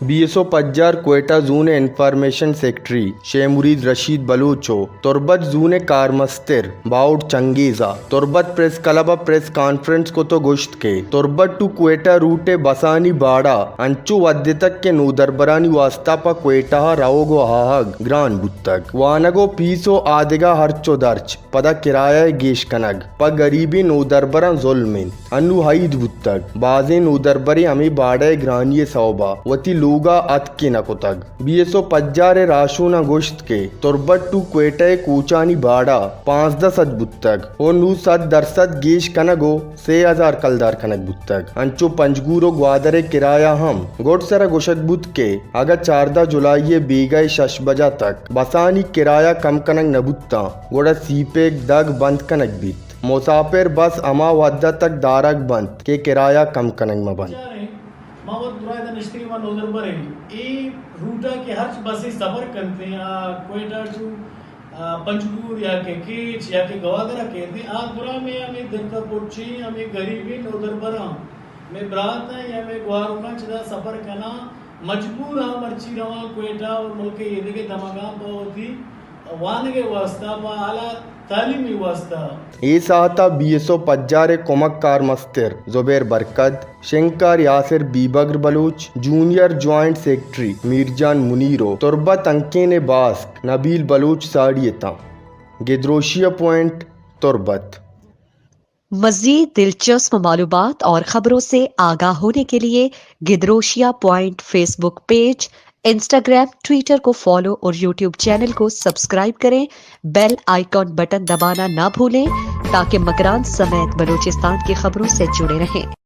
BSO Pajjar Quetta Zone Information Secretary Shemurid Rashid Balucho Torbat Zone Karmastir Baud Changiza Torbat Press Kalaba Press Conference ko to gosht ke Torbat to Quetta route Basani Bada Anchu Waddetak ke Nudarbarani Wastapa Quetta Raogo Hahag Gran Buttag Wanago Piso Adega Harcho Darch Pada Kiraya Gesh Kanag Pa Garibi Nudarbaran Zolmin Anu Haid Buttag Baze Nudarbari Ami Bada Graniye Sauba Wati لوگا ات کی نکوتگ BSO پجار راشونا گوشت کے Turbat to Quetta کوچانی باڑا 15 بتگ او 9% گیش کنگو 3000 کلدار کنگ بتگ انچو پنجگورو گوادر کرایہ ہم گوڑ سرا گوشت بت کے اگا 14 جولائی بیگائے 6 بجا تک بسانی کرایہ کم کنگ نبتا گوڑا سیپیک دگ بند کنگ بیت مسافر بس اما ودہ تک دارک بند کے کرایہ کم کنگ مبند محمد برائے نشتری و نوزر برے ای روٹا کے ہر بسی سفر کرتے ہیں کوئٹہ ٹو پنجگور یا کہ کیچ یا کہ گوادرہ کہتے ہیں آج برا میں ہمیں دلتا پوچھی ہمیں غریبی نوزر برا میں برات ہیں یا میں گوارونہ چدا سفر کرنا مجبور ہاں مرچی رواں کوئٹہ اور ملک یہ دیکھے دماغاں پا ہوتی وانگے واسطہ پا اعلیٰ تعلیمی واسطہ ایساتا BSO پجار کمک کار مستر زبیر برکت شنکار یاسر بیبگر Baloch junior joint secretary Mirjan منیرو تربت انکین باسک نبیل بلوچ ساڑیتا گدروشیہ پوائنٹ تربت۔ مزید دلچسپ معلومات اور خبروں سے آگاہ ہونے کے لیے Gedrosia point Facebook page, Instagram, Twitter کو فالو اور یوٹیوب چینل کو سبسکرائب کریں۔ بیل آئیکن بٹن دبانا نہ بھولیں تاکہ مکران سمیت بلوچستان کی خبروں سے جڑے رہیں۔